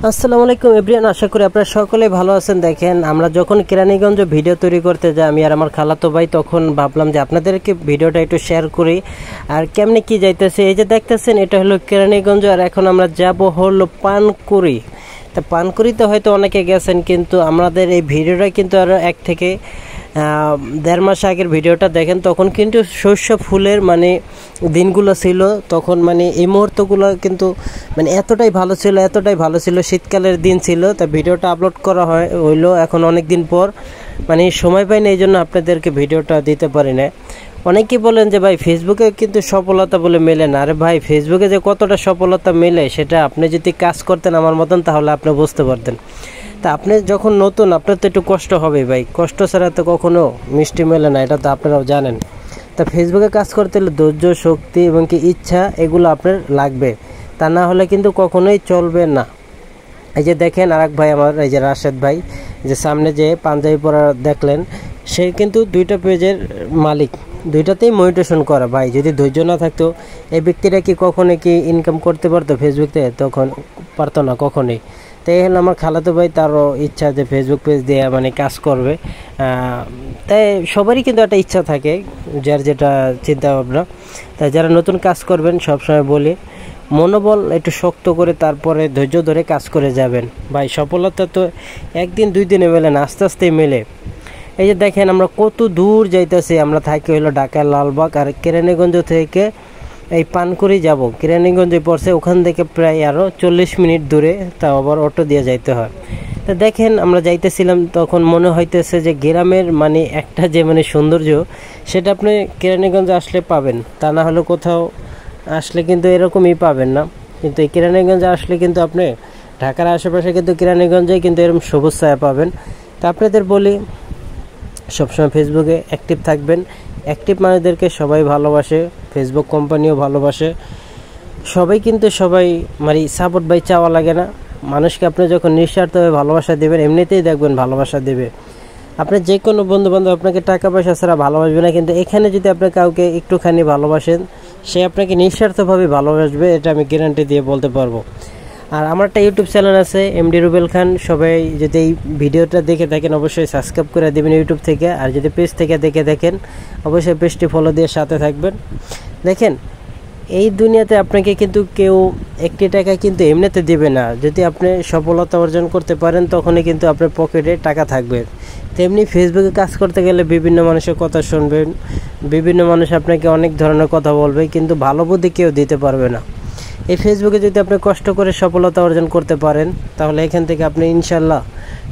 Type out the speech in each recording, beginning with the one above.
আসসালামু আলাইকুম এভরিওয়ান, আশা করি আপনারা সকলেই ভালো আছেন। দেখেন, আমরা যখন কেরানীগঞ্জ ভিডিও তৈরি করতে যাই, আমি আর আমার খালাতো ভাই, তখন ভাবলাম যে আপনাদেরকে ভিডিওটা একটু শেয়ার করি আর কেমনে কি যাইতেছে। এই যে দেখতেছেন, এটা হলো কেরানীগঞ্জ, আর এখন আমরা যাব হলো পানকুড়ি। তা পানকুড়িতে হয়তো অনেকে গেছেন, কিন্তু আমাদের এই ভিডিওটা কিন্তু আরও 1 থেকে 1.5 মাস আগের ভিডিওটা দেখেন। তখন কিন্তু শস্য ফুলের দিনগুলো ছিল, তখন এই মুহূর্তগুলো কিন্তু এতটাই ভালো ছিল, শীতকালের দিন ছিল। তা ভিডিওটা আপলোড করা হইলো এখন অনেক দিন পর, সময় পাই না, এই জন্য আপনাদেরকে ভিডিওটা দিতে পারি না। অনেকেই বলেন যে ভাই, ফেসবুকে কিন্তু সফলতা বলে মেলে না। আরে ভাই, ফেসবুকে যে কতটা সফলতা মেলে সেটা আপনি যদি কাজ করতেন আমার মতন, তাহলে আপনি বুঝতে পারতেন। তা আপনি যখন নতুন, আপনার তো একটু কষ্ট হবে ভাই, কষ্ট ছাড়া তো কখনো মিষ্টি মেলে না, এটা তো আপনারাও জানেন। তা ফেসবুকে কাজ করতে হলে ধৈর্য, শক্তি এবং কি ইচ্ছা, এগুলো আপনার লাগবে, তা না হলে কিন্তু কখনোই চলবে না। এই যে দেখেন, আরেক ভাই আমার, এই যে রাশেদ ভাই, যে সামনে যে পাঞ্জাবি পরা দেখলেন, সে কিন্তু 2টা পেজের মালিক, 2টাতেই মনিটেশন করা। ভাই, যদি ধৈর্য না থাকতো, এই ব্যক্তিরা কি কখনো কি ইনকাম করতে পারতো ফেসবুক থেকে? তখন পারতো না কখনোই। তাই হলো আমার খালাতো ভাই, তারও ইচ্ছা যে ফেসবুক পেজ দিয়ে কাজ করবে। তাই সবারই কিন্তু একটা ইচ্ছা থাকে, যার যেটা চিন্তা ভাবনা। তাই যারা নতুন কাজ করবেন, সবসময় বলি মনোবল একটু শক্ত করে, তারপরে ধৈর্য ধরে কাজ করে যাবেন। ভাই, সফলতা তো 1 দিন 2 দিনে মেলে না, আস্তে আস্তে মেলে। এই যে দেখেন, আমরা কত দূর যাইতেছি। আমরা থাকি হলো ঢাকার লালবাগ, আর কেরানীগঞ্জ থেকে এই পানকুড়ি যাব। কেরানীগঞ্জে পড়ছে, ওখান থেকে প্রায় আরও 40 মিনিট দূরে, তাও আবার অটো দিয়ে যাইতে হয়। তা দেখেন, আমরা যাইতেছিলাম, তখন মনে হইতেছে যে গ্রামের একটা যে সৌন্দর্য, সেটা আপনি কেরানীগঞ্জে আসলে পাবেন, তা না হলে কোথাও আসলে কিন্তু এরকমই পাবেন না। কিন্তু এই কেরানীগঞ্জে আসলে কিন্তু আপনি ঢাকার আশেপাশে কিন্তু কেরানীগঞ্জে কিন্তু এরকম সবুজ ছায়া পাবেন। তা আপনাদের বলি, সবসময় ফেসবুকে অ্যাক্টিভ থাকবেন। অ্যাক্টিভ মানুষদেরকে সবাই ভালোবাসে, ফেসবুক কোম্পানিও ভালোবাসে, সবাই কিন্তু সবাই সাপোর্ট বাই চাওয়া লাগে না। মানুষকে আপনি যখন নিঃস্বার্থভাবে ভালোবাসা দেবেন, এমনিতেই দেখবেন ভালোবাসা দেবে। আপনি যে কোনো বন্ধুবান্ধব আপনাকে টাকা পয়সা ছাড়া ভালোবাসবে না, কিন্তু এখানে যদি আপনি কাউকে একটুখানি ভালোবাসেন, সে আপনাকে নিঃস্বার্থভাবে ভালোবাসবে, এটা আমি গ্যারান্টি দিয়ে বলতে পারবো। আর আমার একটা ইউটিউব চ্যানেল আছে, এমডি রুবেল খান। সবাই যদি এই ভিডিওটা দেখে থাকেন, অবশ্যই সাবস্ক্রাইব করে দেবেন ইউটিউব থেকে। আর যদি পেজ থেকে দেখে দেখেন, অবশ্যই পেজটি ফলো দিয়ে সাথে থাকবেন। দেখেন, এই দুনিয়াতে আপনাকে কিন্তু কেউ 1 টাকা কিন্তু এমনিতে দেবে না। যদি আপনি সফলতা অর্জন করতে পারেন, তখনই কিন্তু আপনার পকেটে টাকা থাকবে। তেমনি ফেসবুকে কাজ করতে গেলে বিভিন্ন মানুষের কথা শুনবেন, বিভিন্ন মানুষ আপনাকে অনেক ধরনের কথা বলবে, কিন্তু ভালো বুদ্ধি কেউ দিতে পারবে না। এই ফেসবুকে যদি আপনি কষ্ট করে সফলতা অর্জন করতে পারেন, তাহলে এখান থেকে আপনি ইনশাল্লাহ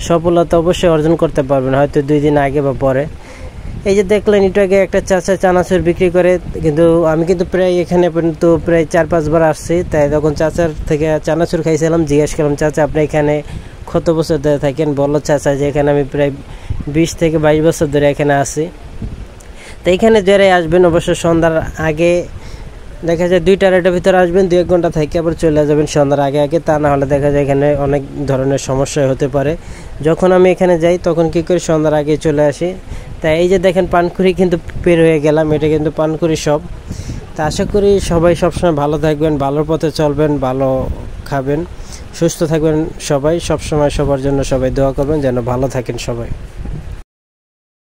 সফলতা অবশ্যই অর্জন করতে পারবেন, হয়তো 2 দিন আগে বা পরে। এই যে দেখলেন, একটু আগে একটা চাচা চানাচুর বিক্রি করে, কিন্তু আমি কিন্তু প্রায় এখানে কিন্তু প্রায় 4-5 বার আসছি। তাই তখন চাচার থেকে চানাচুর খাইছিলাম, জিজ্ঞেস করলাম, চাচা আপনি এখানে কত বছর ধরে থাকেন? বললো চাচা যে এখানে আমি প্রায় 20 থেকে 22 বছর ধরে এখানে আছি। তো এখানে যারাই আসবেন, অবশ্য সন্ধ্যার আগে, দেখা যায় 2টা-2টার ভিতরে আসবেন, 2-1 ঘন্টা থেকে আবার চলে যাবেন সন্ধ্যার আগে আগে। তা না হলে দেখা যায় এখানে অনেক ধরনের সমস্যা হতে পারে। যখন আমি এখানে যাই, তখন কী করি, সন্ধ্যার আগে চলে আসি। তাই এই যে দেখেন, পানকুড়ি কিন্তু পের হয়ে গেলাম, এটা কিন্তু পানকুড়ি সব। তা আশা করি সবাই সবসময় ভালো থাকবেন, ভালোর পথে চলবেন, ভালো খাবেন, সুস্থ থাকবেন সবাই। সবসময় সবার জন্য সবাই দোয়া করবেন, যেন ভালো থাকেন সবাই।